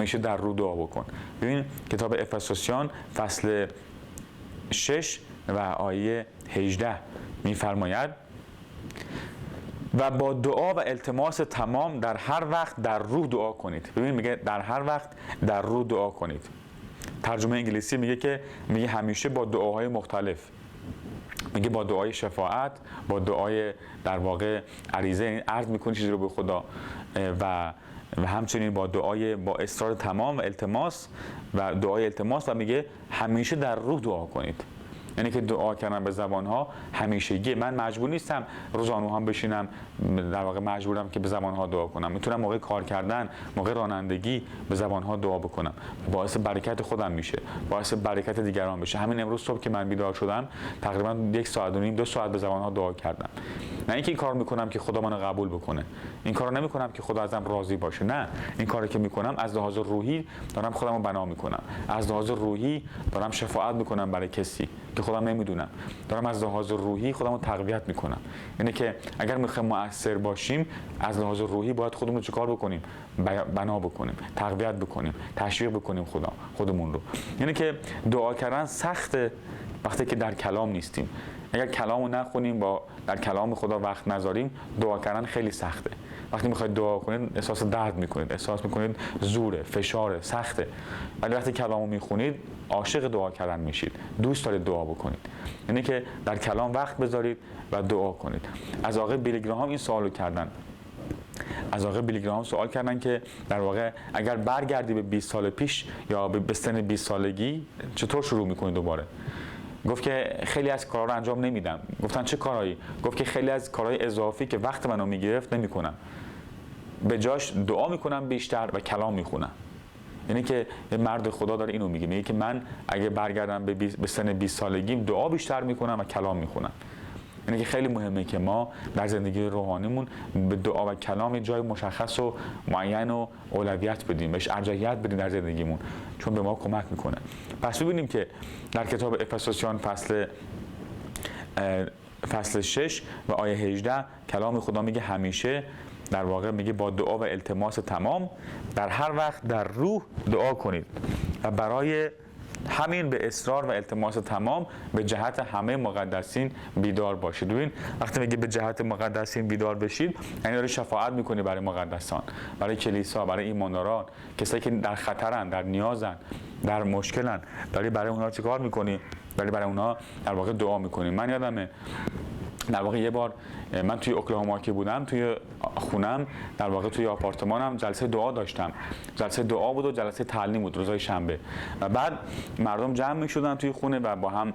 همیشه در رو دعا بکن. ببین کتاب افسوسیان فصل 6 و آیه 18 میفرماید و با دعا و التماس تمام در هر وقت در روح دعا کنید. ببین میگه در هر وقت در روح دعا کنید. ترجمه انگلیسی میگه همیشه با دعاهای مختلف. میگه با دعای شفاعت، با دعای در واقع عریضه، یعنی عرض میکنی چیزی رو به خدا، و همچنین با دعای با اصرار تمام و التماس و دعای التماس، و میگه همیشه در روح دعا کنید. یعنی که دعا کردن به زبانها همیشگی. من مجبور نیستم روزانه هم بشینم، در واقع مجبورم که به زبانها دعا کنم. میتونم موقع کار کردن، موقع رانندگی به زبانها دعا بکنم. باعث برکت خودم میشه، باعث برکت دیگران بشه. همین امروز صبح که من بیدار شدم تقریبا 1 ساعت و نیم 2 ساعت به زبانها دعا کردم. نه اینکه این کارو میکنم که خدا منو قبول بکنه، این کارو نمیکنم که خدا ازم راضی باشه، نه، این کاری که میکنم از لحاظ روحی دارم خودمو بنا میکنم، از لحاظ روحی دارم شفاعت میکنم برای کسی که خودم نمیدونم، دارم از لحاظ روحی خودمو تقویت میکنم. یعنی که اگر میخوایم مؤثر باشیم از لحاظ روحی باید خودمون رو چیکار بکنیم؟ بنا بکنیم، تقویت بکنیم، تشویق بکنیم خودمون رو. یعنی که دعا کردن سخته وقتی که در کلام نیستیم. اگر کلامو نخونیم، با در کلام خدا وقت نذاریم، دعا کردن خیلی سخته. وقتی میخواید دعا کنید احساس درد میکنید، احساس میکنید زوره، فشاره، سخته. ولی وقتی کلامو میخونید عاشق دعا کردن میشید، دوست دارید دعا بکنید. یعنی که در کلام وقت بذارید و دعا کنید. از آقای بیلی گراهام این سوالو کردن. از آقای بیلی گراهام سوال کردن که در واقع اگر برگردی به 20 سال پیش یا به سن 20 سالگی چطور شروع میکنی دوباره؟ گفت که خیلی از کارا رو انجام نمیدم. گفتن چه کارهایی؟ گفت که خیلی از کارهای اضافی که وقت منو میگرفت نمیکنم، به جاش دعا میکنم بیشتر و کلام میخونم. یعنی که مرد خدا داره اینو میگه که من اگه برگردم به سن 20 سالگیم دعا بیشتر میکنم و کلام میخونم. یعنی که خیلی مهمه که ما در زندگی روحانیمون به دعا و کلام جای مشخص و معین و اولویت بدیم، بهش ارجحیت بدیم در زندگیمون، چون به ما کمک میکنه. پس ببینیم که در کتاب افسوسیان فصل 6 و آیه 18 کلام خدا میگه همیشه، در واقع میگه با دعا و التماس تمام در هر وقت در روح دعا کنید و برای همین به اصرار و التماس تمام به جهت همه مقدسین بیدار باشید. ببین وقتی میگه به جهت مقدسین بیدار بشید، یعنی داری شفاعت میکنی برای مقدسان، برای کلیسا، برای ایمانداران، کسایی که در خطرن، در نیازن، در مشکلن، داری برای اونها چیکار میکنی؟ داری برای اونها در واقع دعا میکنی. من یادمه در واقع یه بار من توی اوکلاهوما که بودم، توی خونم، در واقع توی آپارتمانم جلسه دعا داشتم. جلسه دعا بود و جلسه تعلیم بود روزهای شنبه، و بعد مردم جمع می‌شدن توی خونه و با هم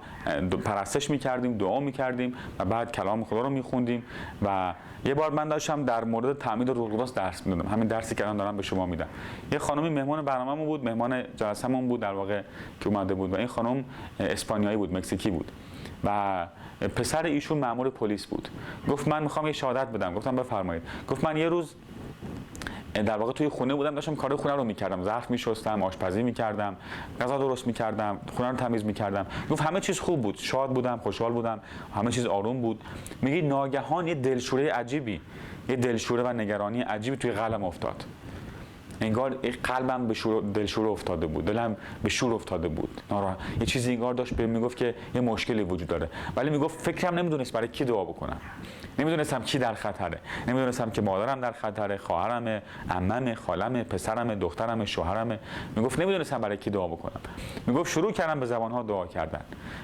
پرستش می‌کردیم، دعا می‌کردیم و بعد کلام خدا رو می‌خوندیم. و یه بار من داشتم در مورد تعمید روح القدس درس می‌دادم، همین درسی که الان دارم به شما میدم. یه خانمی مهمان برنامه‌مون بود، مهمان جلسه‌مون بود در واقع که اومده بود، و این خانم اسپانیایی بود، مکزیکی بود و پسر ایشون مأمور پلیس بود. گفت من میخوام یه شهادت بدم. گفتم بفرمایید. گفت من یه روز در واقع توی خونه بودم، داشتم کار خونه رو میکردم، ظرف میشستم، آشپزی میکردم، غذا درست میکردم، خونه رو تمیز میکردم. گفت همه چیز خوب بود، شاد بودم، خوشحال بودم، همه چیز آروم بود. میگه ناگهان یه دلشوره عجیبی، یه دلشوره و نگرانی عجیبی توی قلبم افتاد. انگار قلبم به دلشوره افتاده بود، دلم به شور افتاده بود، یه چیزی انگار داشت بهم میگفت که یه مشکلی وجود داره. ولی میگفت فکرم نمیدونست برای کی دعا بکنم، نمیدونستم کی در خطره، نمیدونستم که مادرم در خطره، خواهرمه، عممه، خالمه، پسرمه، دخترمه، شوهرمه. میگفت نمیدونستم برای کی دعا بکنم. میگفت شروع کردم به زبانها دعا کردن.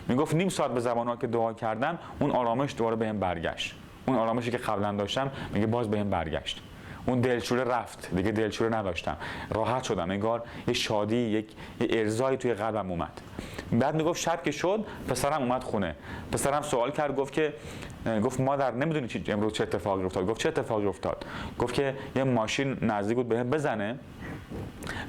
میگفت نیم ساعت به زبانها که دعا کردم، اون آرامش دوباره بهم برگشت. اون آرامشی که قبلا داشتم میگه باز بهم برگشت. اون دلشوره رفت، دیگه دلشوره نداشتم، راحت شدم، انگار یه شادی، یه ارضایی توی قلبم اومد. بعد میگفت شب که شد پسرم اومد خونه. پسرم سوال کرد، گفت مادر نمیدونی امروز چه اتفاقی افتاد؟ گفت چه اتفاقی افتاد؟ گفت که یه ماشین نزدیک بود بهم بزنه،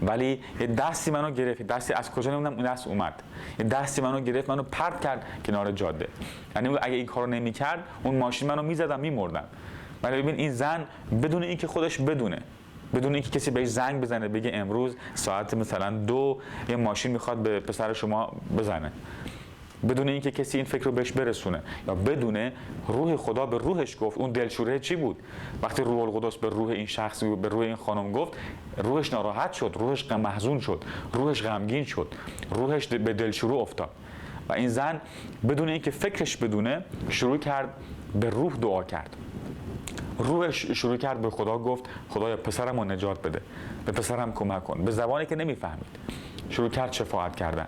ولی یه دستی منو گرفت. دستی از کجا نمیدونم اون دست اومد، یه دستی منو گرفت، منو پرت کرد کنار جاده. یعنی اگه این کارو نمیکرد اون ماشین منو میزدم، میمردم. ولی ببین این زن بدون اینکه خودش بدونه، بدون اینکه کسی بهش زنگ بزنه بگه امروز ساعت مثلا 2 یه ماشین میخواد به پسر شما بزنه، بدون اینکه کسی این فکر رو بهش برسونه، یا بدون روح خدا به روحش گفت. اون دلشوره چی بود؟ وقتی روح القدس به روح این شخص، به روح این خانم گفت، روحش ناراحت شد، روحش محزون شد، روحش غمگین شد، روحش به دلشوره افتاد. و این زن بدون اینکه فکرش بدونه شروع کرد به روح دعا کرد. روحش شروع کرد به خدا گفت خدایا پسرم رو نجات بده، به پسرم کمک کن. به زبانی که نمیفهمید شروع کرد شفاعت کردن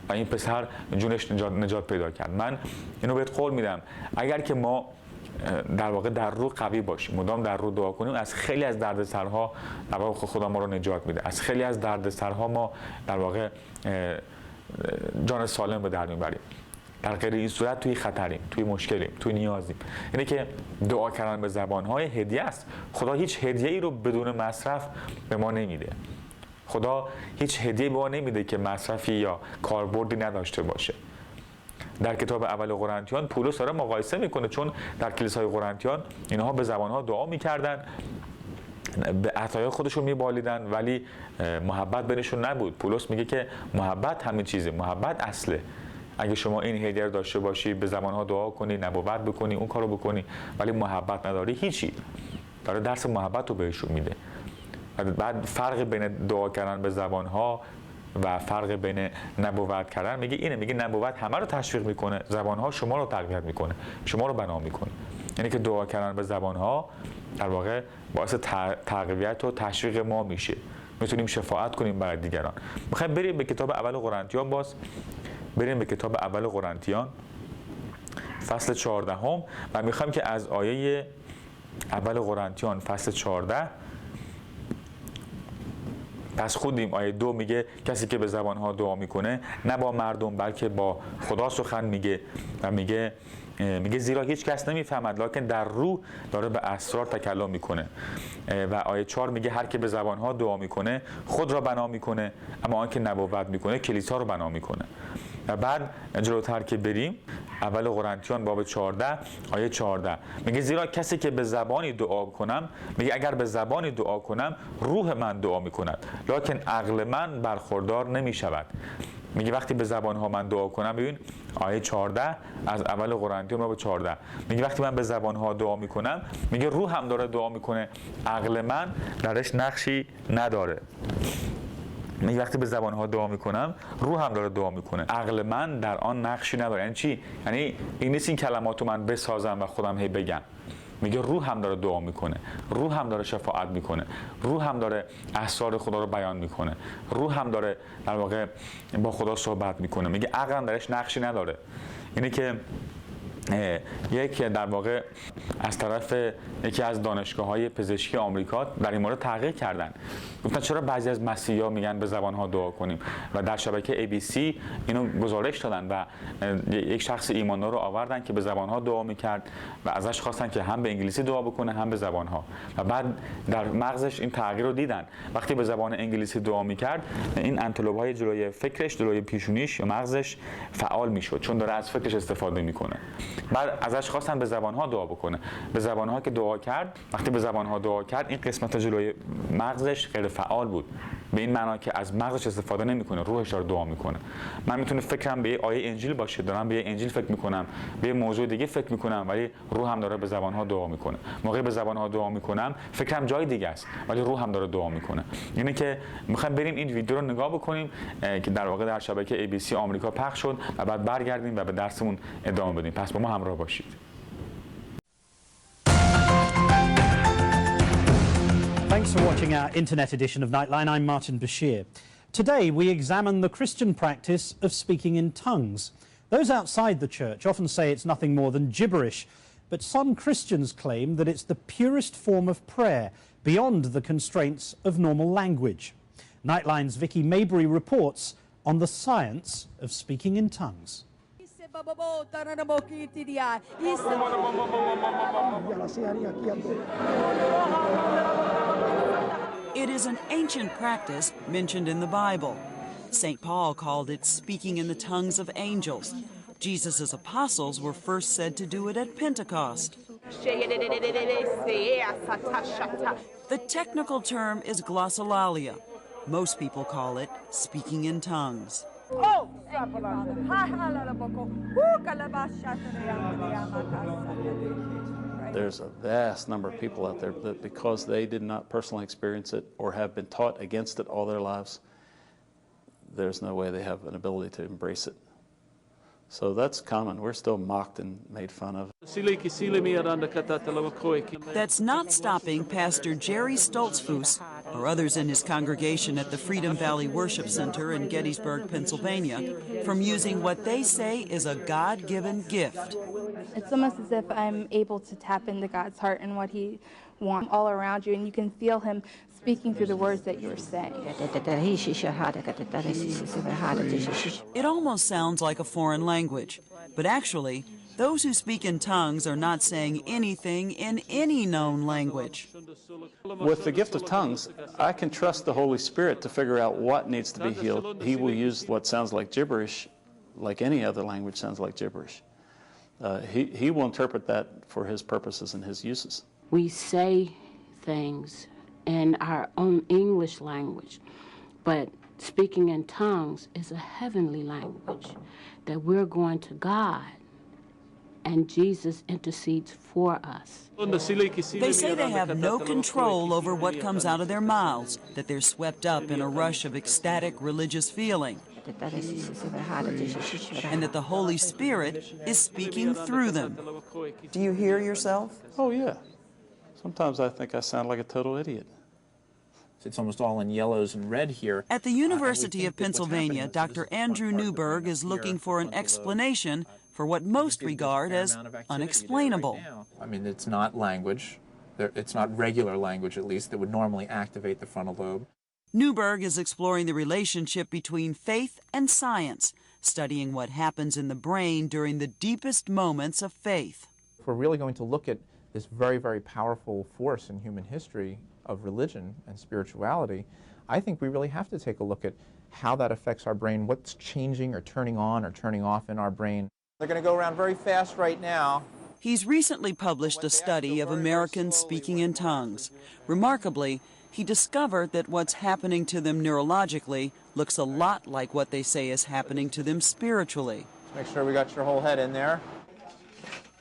و این پسر جونش نجات پیدا کرد. من اینو بهت قول میدم اگر که ما در واقع در روح قوی باشیم، مدام در روح دعا کنیم، از خیلی از دردسرها در واقع خدا ما رو نجات میده. از خیلی از دردسرها ما در واقع جان سالم به در میبریم. در غیر این صورت توی خطریم، توی مشکلیم، توی نیازیم. اینه که دعا کردن به زبانهای هدیه است. خدا هیچ هدیه ای رو بدون مصرف به ما نمیده. خدا هیچ هدیه به ما نمیده که مصرفی یا کاربردی نداشته باشه. در کتاب اول قرنتیان پولس داره مقایسه میکنه، چون در کلیسای قرنتیان اینها به زبانها دعا میکردن، به عطایای خودشون میبالیدن، ولی محبت بینشون نبود. پولس میگه که محبت همین چیزه، محبت اصله. اگه شما این هدیه رو داشته باشی، به زبانها دعا کنی، نبوت بکنی، اون کارو بکنی، ولی محبت نداری، هیچی. داره درس محبت رو بهشون میده. بعد فرق بین دعا کردن به زبانها و فرق بین نبوت کردن میگه اینه، میگه نبوت همه رو تشویق میکنه، زبانها شما رو تقویت میکنه، شما رو بنا میکنه. یعنی که دعا کردن به زبانها در واقع باعث تقویت و تشویق ما میشه، میتونیم شفاعت کنیم برای دیگران. میخوایم بریم به کتاب اول قرنتیان، بریم به کتاب اول قرنتیان فصل 14 و میخوایم که از آیه اول قرنتیان فصل 14 پس خوندیم. آیه 2 میگه کسی که به زبانها دعا میکنه نه با مردم بلکه با خدا سخن میگه و میگه زیرا هیچ کس نمیفهمد لکن در روح داره به اسرار تکلم میکنه. و آیه 4 میگه هر که به زبانها دعا میکنه خود را بنا میکنه، اما آن که نبوت میکنه کلیسا رو بنا میکنه. و بعد جلوتر که بریم اول قرنتیان باب 14 آیه 14 میگه زیرا کسی که به زبانی دعا کنم، میگه اگر به زبانی دعا کنم روح من دعا میکند لکن عقل من برخوردار نمیشود. میگه وقتی به زبانها من دعا کنم، ببین آیه 14 از اول قرنتیان باب 14 میگه وقتی من به زبانها دعا میکنم، میگه روح هم داره دعا میکنه، عقل من درش نقشی نداره. میگه وقتی به زبانها دعا میکنم روح هم داره دعا میکنه، عقل من در آن نقشی نداره. یعنی چی؟ یعنی این نیست این کلماتو من بسازم و خودم هی بگم. میگه روح هم داره دعا میکنه، روح هم داره شفاعت میکنه، روح هم داره اسرار خدا رو بیان میکنه، روح هم داره در واقع با خدا صحبت میکنه. میگه عقل هم درش نقشی نداره. اینه که یک در واقع از طرف یکی از دانشگاه‌های پزشکی آمریکا در این مورد تحقیق کردن. گفتن چرا بعضی از مسیحی‌ها میگن به زبان‌ها دعا کنیم و در شبکه ABC اینو گزارش دادن و یک شخص ایماندار رو آوردن که به زبان‌ها دعا میکرد و ازش خواستن که هم به انگلیسی دعا بکنه هم به زبان‌ها و بعد در مغزش این تغییر رو دیدن. وقتی به زبان انگلیسی دعا میکرد این انتلوب‌های جلوی فکرش، جلوی پیشونیش یا مغزش فعال میشد، چون داره از فکرش استفاده میکنه. بعد ازش خواستن به زبانها دعا بکنه. به زبانها که دعا کرد، وقتی به زبانها دعا کرد این قسمت جلوی مغزش غیر فعال بود، به این معنا که از مغزش استفاده نمیکنه، روحش داره دعا میکنه. من میتونه فکرم به آیه انجیل باشه، دارم به انجیل فکر میکنم، به موضوع دیگه فکر میکنم، ولی روحم داره به زبانها دعا میکنه. موقعی به زبانها دعا میکنم فکرم جای دیگه است، ولی روحم داره دعا میکنه. یعنی که میخوایم بریم این ویدیو رو نگاه بکنیم که در واقع در شبکه ABC آمریکا پخش شد و بعد برگردیم و به درسمون ادامه بدیم. پس با ما همراه باشید. Thanks for watching our internet edition of Nightline. I'm Martin Bashir. Today we examine the Christian practice of speaking in tongues. Those outside the church often say it's nothing more than gibberish, but some Christians claim that it's the purest form of prayer, beyond the constraints of normal language. Nightline's Vicky Maybury reports on the science of speaking in tongues. It is an ancient practice mentioned in the Bible. St. Paul called it speaking in the tongues of angels. Jesus' apostles were first said to do it at Pentecost. The technical term is glossolalia. Most people call it speaking in tongues. There's a vast number of people out there that because they did not personally experience it or have been taught against it all their lives, there's no way they have an ability to embrace it. So that's common. We're still mocked and made fun of. That's not stopping Pastor Jerry Stoltzfus or others in his congregation at the Freedom Valley Worship Center in Gettysburg, Pennsylvania, from using what they say is a God-given gift. It's almost as if I'm able to tap into God's heart and what He wants all around you, and you can feel Him speaking through the words that you're saying. It almost sounds like a foreign language, but actually, those who speak in tongues are not saying anything in any known language. With the gift of tongues, I can trust the Holy Spirit to figure out what needs to be healed. He will use what sounds like gibberish, like any other language sounds like gibberish. He will interpret that for His purposes and His uses. We say things in our own English language, but speaking in tongues is a heavenly language that we're going to God, and Jesus intercedes for us. They say they have no control over what comes out of their mouths, that they're swept up in a rush of ecstatic religious feeling, and that the Holy Spirit is speaking through them. Do you hear yourself? Oh, yeah. Sometimes I think I sound like a total idiot. It's almost all in yellows and red here. At the University of Pennsylvania, Dr. Andrew Newberg is looking for an explanation for what most regard as unexplainable. I mean, it's not language. It's not regular language, at least, that would normally activate the frontal lobe. Newberg is exploring the relationship between faith and science, studying what happens in the brain during the deepest moments of faith. If we're really going to look at this very, very powerful force in human history of religion and spirituality, I think we really have to take a look at how that affects our brain, what's changing or turning on or turning off in our brain. They're going to go around very fast right now. He's recently published a study of Americans speaking in tongues. Remarkably, he discovered that what's happening to them neurologically looks a lot like what they say is happening to them spiritually. Make sure we got your whole head in there.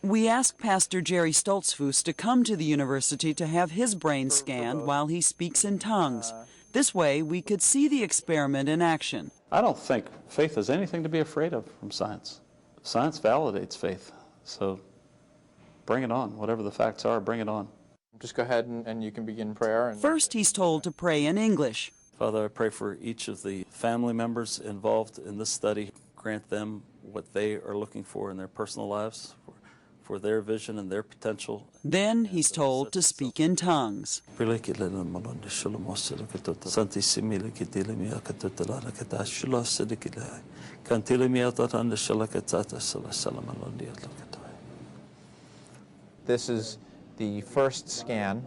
We asked Pastor Jerry Stoltzfus to come to the university to have his brain scanned while he speaks in tongues. This way, we could see the experiment in action. I don't think faith is anything to be afraid of from science. Science validates faith, so bring it on. Whatever the facts are, bring it on. Just go ahead and you can begin prayer. First, he's told to pray in English. Father, I pray for each of the family members involved in this study. Grant them what they are looking for in their personal lives, for their vision and their potential. Then he's told to speak in tongues. This is the first scan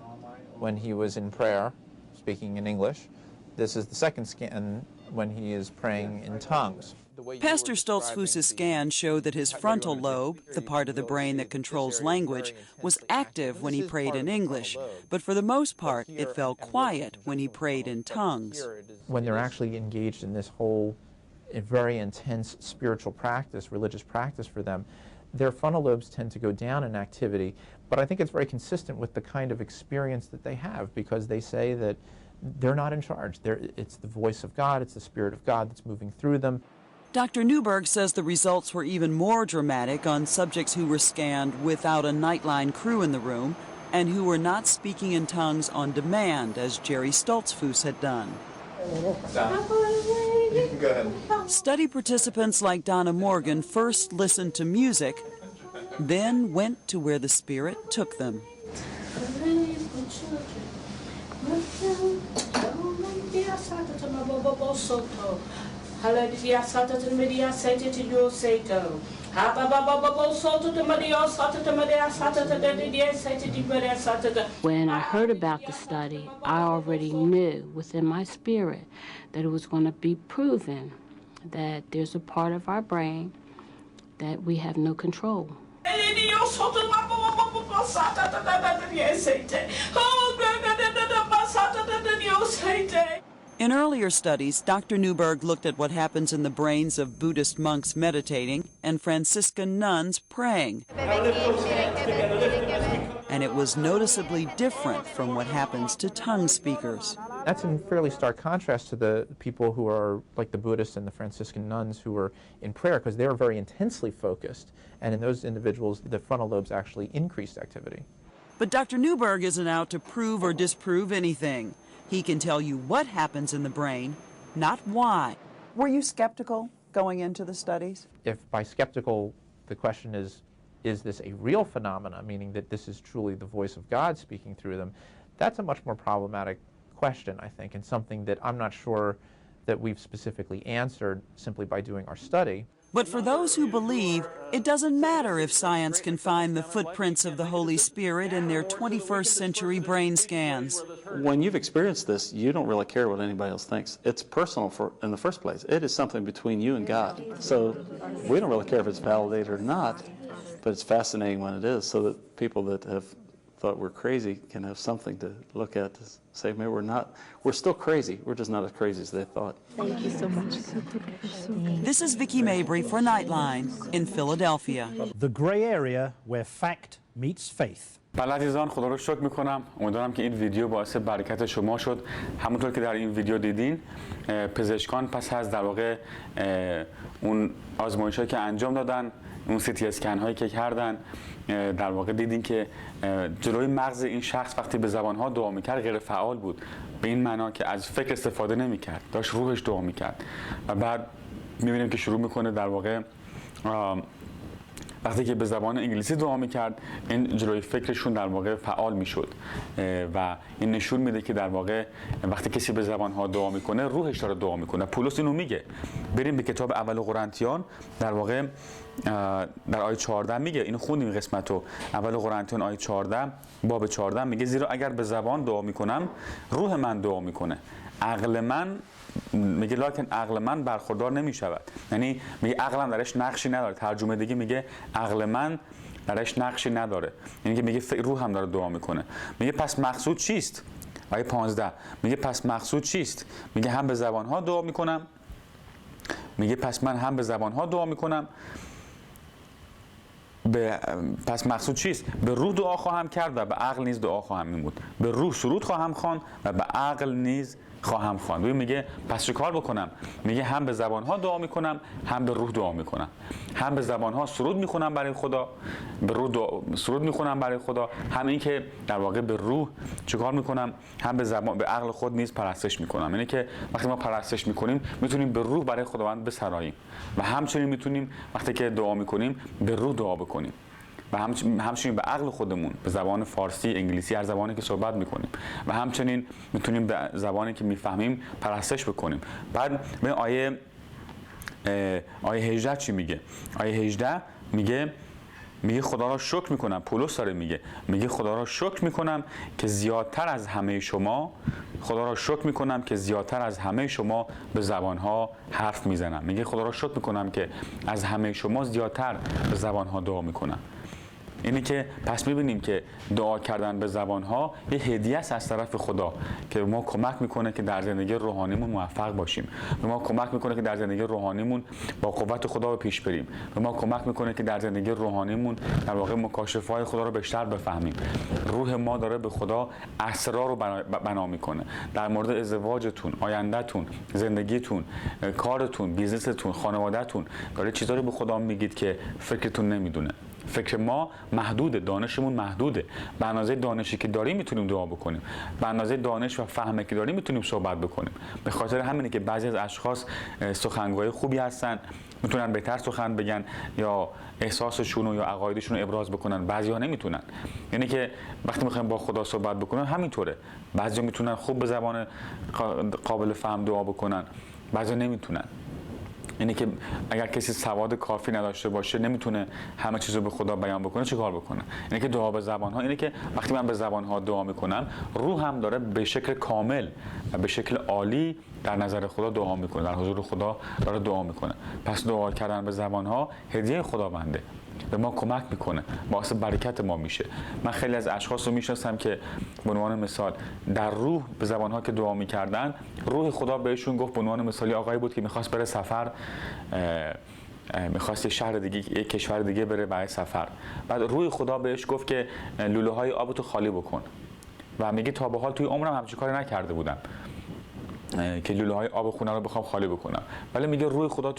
when he was in prayer, speaking in English. This is the second scan when he is praying in tongues. Pastor Stoltzfus' scan showed that his frontal lobe, the part of the brain that controls language, was active when he prayed in English, but for the most part, it fell quiet when he prayed in tongues. When they're actually engaged in this whole very intense spiritual practice, religious practice for them, their frontal lobes tend to go down in activity, but I think it's very consistent with the kind of experience that they have, because they say that they're not in charge. It's the voice of God, it's the Spirit of God that's moving through them. Dr. Newberg says the results were even more dramatic on subjects who were scanned without a Nightline crew in the room and who were not speaking in tongues on demand, as Jerry Stoltzfus had done. You can go ahead. Study participants like Donna Morgan first listened to music, then went to where the Spirit took them. When I heard about the study, I already knew within my spirit that it was going to be proven that there's a part of our brain that we have no control. In earlier studies, Dr. Newberg looked at what happens in the brains of Buddhist monks meditating and Franciscan nuns praying. And it was noticeably different from what happens to tongue speakers. That's in fairly stark contrast to the people who are like the Buddhists and the Franciscan nuns who are in prayer, because they're very intensely focused, and in those individuals the frontal lobes actually increased activity. But Dr. Newberg isn't out to prove or disprove anything. He can tell you what happens in the brain, not why. Were you skeptical going into the studies? If by skeptical the question is this a real phenomena, meaning that this is truly the voice of God speaking through them, that's a much more problematic question, I think, and something that I'm not sure that we've specifically answered simply by doing our study. But for those who believe, it doesn't matter if science can find the footprints of the Holy Spirit in their 21st century brain scans. When you've experienced this, you don't really care what anybody else thinks. It's personal in the first place. It is something between you and God. So we don't really care if it's validated or not, but it's fascinating when it is, so that people that have thought we're crazy can have something to look at to say, maybe we're still crazy, we're just not as crazy as they thought. Thank you so much. This is Vicki Mabry for Nightline in Philadelphia. The grey area where fact meets faith. بله عزیزان، خدا رو شکر میکنم. امیدوارم که این ویدیو باعث برکت شما شد. همونطور که در این ویدیو دیدین، پزشکان پس از در واقع اون آزمایش‌هایی که انجام دادن، اون سی اسکن هایی که کردن، در واقع دیدین که جلوی مغز این شخص وقتی به زبانها دعا میکرد غیر فعال بود، به این معنا که از فکر استفاده نمیکرد، داشت روحش دعا میکرد. و بعد میبینیم که شروع میکنه در واقع وقتی که به زبان انگلیسی دعا میکرد، این جلوی فکرشون در واقع فعال میشد و این نشون میده که در واقع وقتی کسی به زبانها دعا میکنه، روحش داره دعا میکنه. پولس اینو میگه. بریم به کتاب اول قرنتیان، در واقع در آیه 14 میگه، اینو خوندیم این قسمتو، اول قرنتیان آیه 14 باب 14 میگه زیرا اگر به زبان دعا میکنم، روح من دعا میکنه، عقل من میگه لکن عقل من برخوردار نمیشود. یعنی میگه عقلم درش نقشی نداره. ترجمه دیگه میگه عقل من درش نقشی نداره، یعنی که میگه روح هم داره دعا میکنه. میگه پس مقصود چیست؟ آیه 15 میگه پس مقصود چیست؟ میگه هم به زبانها دعا میکنم، میگه پس من هم به زبانها دعا میکنم، پس مقصود چیست؟ به روح دعا خواهم کرد و به عقل نیز دعا خواهم نمود. به روح سرود خواهم خواند و به عقل نیز خواهم خواند. میگه پس چه کار بکنم؟ میگه هم به زبانها دعا میکنم، هم به روح دعا میکنم. هم به زبانها سرود میخونم برای خدا، به روح سرود میخونم برای خدا، هم این که در واقع به روح چیکار میکنم؟ هم به عقل خود نیز پرستش میکنم. یعنی که وقتی ما پرستش میکنیم، میتونیم به روح برای خداوند بسراییم و همچنین میتونیم وقتی که دعا میکنیم به روح دعا بکنیم و همچنین به عقل خودمون، به زبان فارسی، انگلیسی، هر زبانی که صحبت میکنیم و همچنین میتونیم به زبانی که میفهمیم پرستش بکنیم. بعد به آیه 18 چی میگه؟ آیه 18 میگه خدا را شکر میکنم. پولس داره میگه خدا را شکر میکنم که زیادتر از همه شما، خدا را شکر میکنم که زیادتر از همه شما به زبانها حرف میزنم. میگه خدا را شکر میکنم که از همه شما زیادتر به زبانها دعا میکنم. اینی که پس میبینیم که دعا کردن به زبانها یه هدیه است از طرف خدا که ما کمک میکنه که در زندگی روحانیمون موفق باشیم. به ما کمک میکنه که در زندگی روحانیمون با قوت خدا پیش بریم. به ما کمک میکنه که در زندگی روحانیمون در واقع مکاشفه‌های خدا رو بیشتر بفهمیم. روح ما داره به خدا اسرار رو بنا میکنه. در مورد ازدواجتون، آیندهتون، زندگیتون، کارتون، بیزنستون، خانوادهتون داره چیزایی به خدا میگید که فکرتون نمیدونه. فکر ما محدوده، دانشمون محدوده. به اندازه دانشی که داریم میتونیم دعا بکنیم، به اندازه دانش و فهمی که داریم میتونیم صحبت بکنیم. به خاطر همینه که بعضی از اشخاص سخنگوی خوبی هستن، میتونن بهتر سخن بگن یا احساسشون یا عقایدشون رو ابراز بکنن، بعضی‌ها نمیتونن. یعنی که وقتی میخوایم با خدا صحبت بکنیم همینطوره، بعضی‌ها میتونن خوب به زبان قابل فهم دعا بکنن، بعضی‌ها نمیتونن. یعنی که اگر کسی سواد کافی نداشته باشه، نمیتونه همه چیز رو به خدا بیان بکنه، چه کار بکنه؟ یعنی که دعا به زبانها، اینه که وقتی من به زبانها دعا میکنم، روح هم داره به شکل کامل و به شکل عالی در نظر خدا دعا میکنه، در حضور خدا داره دعا میکنه. پس دعا کردن به زبانها هدیه خداونده. به ما کمک میکنه، باعث برکت ما میشه. من خیلی از اشخاص رو میشناسم که به عنوان مثال در روح به زبانها که دعا میکردن، روح خدا بهشون گفت، به عنوان مثالی آقایی بود که میخواست بره سفر، میخواست یه شهر دیگه، یک کشور دیگه بره برای سفر. بعد روح خدا بهش گفت که لوله های آبتو خالی بکن. و میگه تا به حال توی عمرم همچین کاری نکرده بودم که لوله های آب خونه رو بخوام خالی بکنم، ولی میگه روح خدا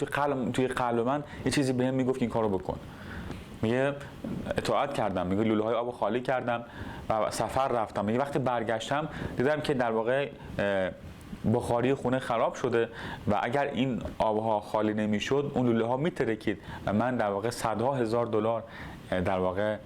توی قلب من یه چیزی بهم میگفت که این کارو بکن. میگه اطاعت کردم، میگه لوله های آب خالی کردم و سفر رفتم. میگه وقتی برگشتم دیدم که در واقع بخاری خونه خراب شده و اگر این آبها خالی نمیشد اون لوله ها میترکید و من در واقع صدها هزار دلار در واقع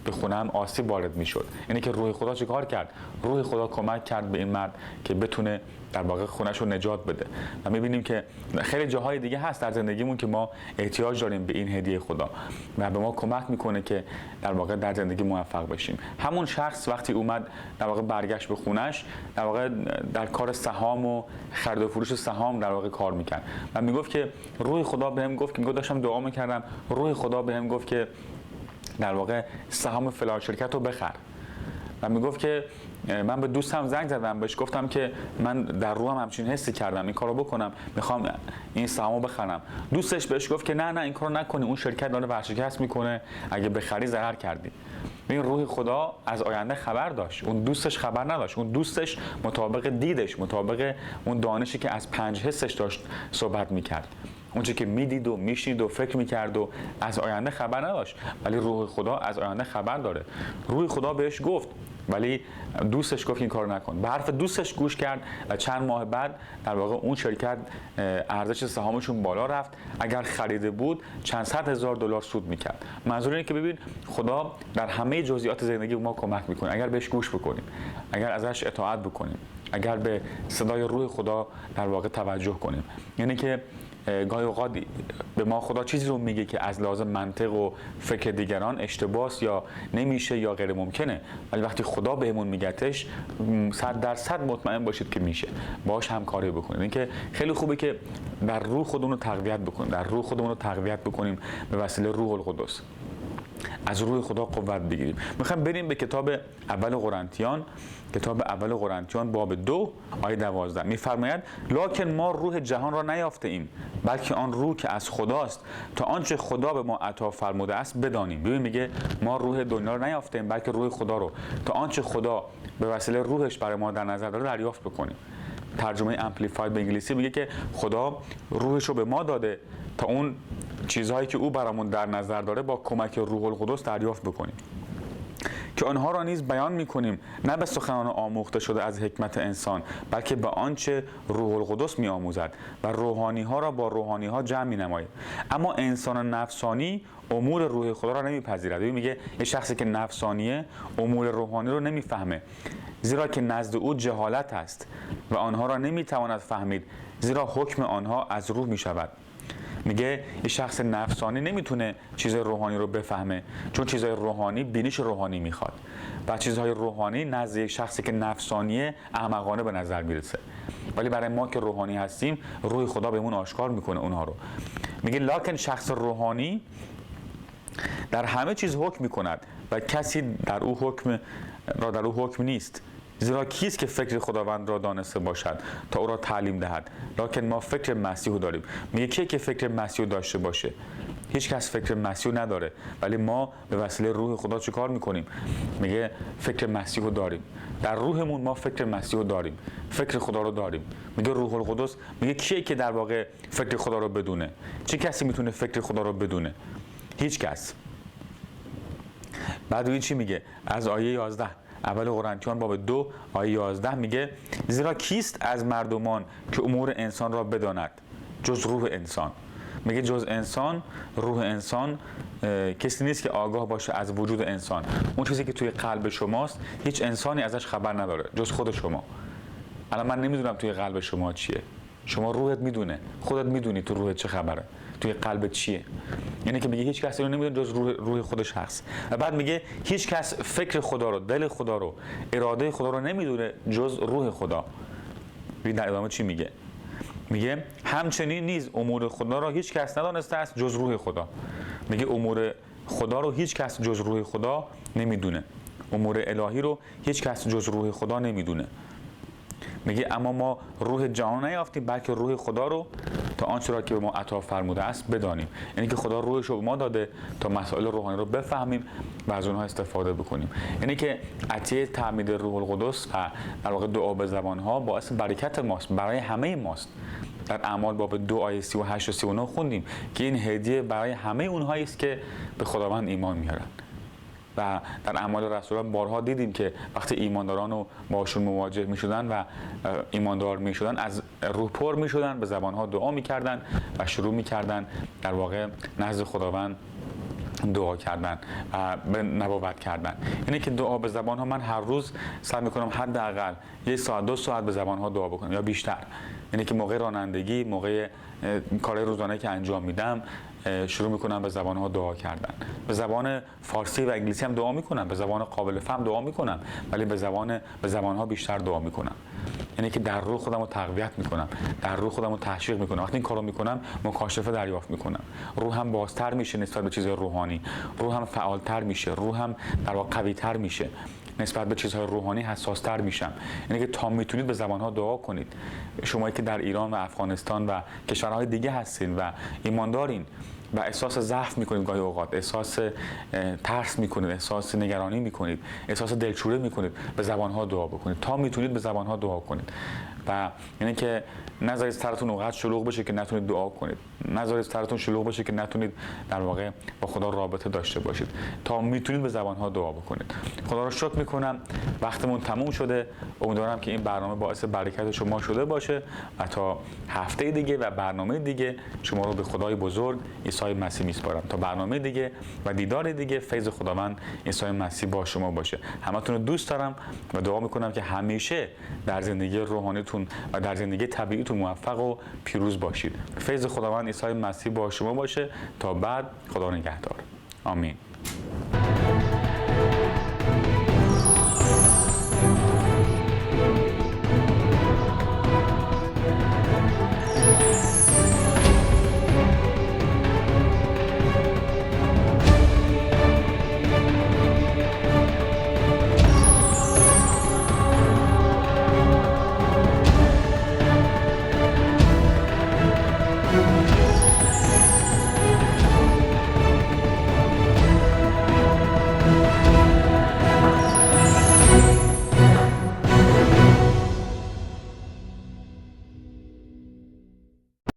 به خونم آسیب وارد میشد. یعنی که روح خدا چیکار کرد؟ روح خدا کمک کرد به این مرد که بتونه در واقع خونش رو نجات بده. و میبینیم که خیلی جاهای دیگه هست در زندگیمون که ما احتیاج داریم به این هدیه خدا و به ما کمک میکنه که در واقع در زندگی موفق بشیم. همون شخص وقتی اومد در واقع برگشت به خونش، در واقع در کار سهام و خرید و فروش سهام در واقع کار میکرد و میگفت که روح خدا بهم گفت که داشتم دعا میکردم، روح خدا بهم گفت که در واقع سهام فلان شرکت رو بخر. و میگفت که من به دوستم زنگ زدم، بهش گفتم که من در روحم همچین حسی کردم این کارو بکنم، میخوام این سهامو بخرم. دوستش بهش گفت که نه این کارو نکنی، اون شرکت داره ورشکست میکنه، اگه بخری ضرر کردی. این روح خدا از آینده خبر داشت، اون دوستش خبر نداشت. اون دوستش مطابق دیدش، مطابق اون دانشی که از 5 حسش داشت صحبت میکرد، اونچه که میدید و میشنید و فکر میکرد و از آینده خبر نداشت. ولی روح خدا از آینده خبر داره. روح خدا بهش گفت ولی دوستش گفت این کارو نکن. به حرف دوستش گوش کرد و چند ماه بعد در واقع اون شرکت ارزش سهامشون بالا رفت. اگر خریده بود چند صد هزار دلار سود میکرد. منظور اینه که ببین خدا در همه جزئیات زندگی ما کمک میکنه اگر بهش گوش بکنیم، اگر ازش اطاعت بکنیم، اگر به صدای روح خدا در واقع توجه کنیم. یعنی که گاهی اوقات به ما خدا چیزی رو میگه که از لحاظ منطق و فکر دیگران اشتباهه یا نمیشه یا غیر ممکنه، ولی وقتی خدا بهمون میگتش 100% مطمئن باشید که میشه، باهاش همکاری بکنید. این که خیلی خوبه که در روح خودمون رو تقویت بکنیم، در روح خودمون رو تقویت بکنیم به وسیله روح القدس، از روح خدا قوت بگیریم. میخوام بریم به کتاب اول قرنتیان باب 2 آیه 12. میفرماید لکن ما روح جهان را نیافته ایم، بلکه آن روح که از خداست، تا آنچه خدا به ما عطا فرموده است بدانیم. ببین میگه ما روح دنیا رو نیافته ایم، بلکه روح خدا رو تا آنچه خدا به وسیله روحش برای ما در نظر داره دریافت بکنیم. ترجمه امپلیفاید به انگلیسی میگه که خدا روحش رو به ما داده تا اون چیزهایی که او برامون در نظر داره با کمک روح القدس دریافت بکنیم، که آنها را نیز بیان می‌کنیم، نه به سخنان آموخته شده از حکمت انسان، بلکه به آنچه روح القدس می‌آموزد و روحانی‌ها را با روحانی‌ها جمع می‌نماید. اما انسان نفسانی امور روح خدا را نمی‌پذیرد. میگه یه شخصی که نفسانیه امور روحانی رو نمی‌فهمه، زیرا که نزد او جهالت است و آنها را نمی‌تواند فهمید، زیرا حکم آنها از روح می‌شود. میگه یه شخص نفسانی نمیتونه چیزهای روحانی رو بفهمه، چون چیزهای روحانی بینش روحانی میخواد و چیزهای روحانی نزد یک شخصی که نفسانیه احمقانه به نظر میرسه. ولی برای ما که روحانی هستیم روح خدا بهمون آشکار میکنه اونها رو. میگه لکن شخص روحانی در همه چیز حکم میکند و کسی در او حکم نیست، زیرا کیست که فکر خداوند را دانسته باشد تا او را تعلیم دهد؟ لکن ما فکر مسیح داریم. میگه کی که فکر مسیح داشته باشه؟ هیچ کس فکر مسیح نداره، ولی ما به وسیله روح خدا چه کار میکنیم؟ میگه فکر مسیح داریم، در روحمون ما فکر مسیح داریم، فکر خدا رو داریم. میگه روح القدس. میگه کیه که در واقع فکر خدا رو بدونه؟ چه کسی میتونه فکر خدا رو بدونه؟ هیچ کس. بعد این چی میگه؟ از آیه 11 اول قرنتیان باب 2 آیه 11 میگه زیرا کیست از مردمان که امور انسان را بداند جز روح انسان. میگه جز انسان، روح انسان کسی نیست که آگاه باشه از وجود انسان. اون چیزی که توی قلب شماست هیچ انسانی ازش خبر نداره جز خود شما. الان من نمیدونم توی قلب شما چیه، شما روحت میدونه، خودت میدونی تو روحت چه خبره، توی قلبت چیه. یعنی که میگه هیچ کسی رو نمیدونه جز روح خودش هست. و بعد میگه هیچ کس فکر خدا رو، دل خدا رو، اراده خدا رو نمیدونه جز روح خدا. ببین در ادامه چی میگه؟ میگه همچنین نیز امور خدا را هیچ کس ندانسته است جز روح خدا. میگه امور خدا رو هیچ کس جز روح خدا نمیدونه. امور الهی رو هیچ کس جز روح خدا نمیدونه. میگه اما ما روح جهان نیافتیم بلکه روح خدا رو تا آنچه را که به ما عطا فرموده است بدانیم. یعنی که خدا روحش رو به ما داده تا مسائل روحانی رو بفهمیم و از اونها استفاده بکنیم. یعنی که عطیه تعمید روح القدس و در واقع دعا به زبانها باعث برکت ماست، برای همه ماست. در اعمال باب 2 آیه 38 و 39 خوندیم که این هدیه برای همه اونهایی است که به خداوند ایمان میارن. و در اعمال رسولان بارها دیدیم که وقتی ایمانداران رو باشون مواجه میشدن و ایماندار میشدن از روح پر میشدن، به زبانها دعا میکردن و شروع میکردن در واقع نزد خداوند دعا کردن و به نبوت کردن. یعنی که دعا به زبانها من هر روز سعی میکنم حداقل 1 ساعت 2 ساعت به زبانها دعا بکنم یا بیشتر. یعنی که موقع رانندگی، موقع کارهای روزانه که انجام میدم شروع میکنم به زبانها دعا کردن. به زبان فارسی و انگلیسی هم دعا میکنم، به زبان قابل فهم دعا میکنم، ولی به زبانها بیشتر دعا میکنم. یعنی که در روح خودم رو تقویت میکنم، در روح خودم رو تشویق میکنم. وقتی این کارو میکنم مکاشفه دریافت میکنم. روحم بازتر میشه نسبت به چیزهای روحانی، روحم فعالتر میشه، روحم در واقع قوی‌تر میشه، نسبت به چیزهای روحانی حساس‌تر میشم. یعنی که تا میتونید به زبانها دعا کنید. شمایی که در ایران و افغانستان و کشورهای دیگه هستین و ایماندارین و احساس ضعف میکنید، گاهی اوقات احساس ترس میکنید، احساس نگرانی میکنید، احساس دلچوره میکنید، به زبانها دعا بکنید. تا میتونید به زبانها دعا کنید. و یعنی که نذارید سرتون اونقدر شلوغ بشه که نتونید دعا کنید. نذارید سرتون شلوغ بشه که نتونید در واقع با خدا رابطه داشته باشید. تا میتونید به زبانها دعا بکنید. خدا رو شکر میکنم وقتمون تموم شده. امیدوارم که این برنامه باعث برکت شما شده باشه و تا هفته دیگه و برنامه دیگه شما رو به خدای بزرگ عیسی مسیح میسپارم. تا برنامه دیگه و دیدار دیگه فیض خداوند عیسی مسیح با شما باشه. همتون رو دوست دارم و دعا میکنم که همیشه در زندگی روحانیتون و در زندگی طبیعیتون موفق و پیروز باشید. فیض خداوند عیسی مسیح با شما باشه. تا بعد، خدا نگهدار. آمین.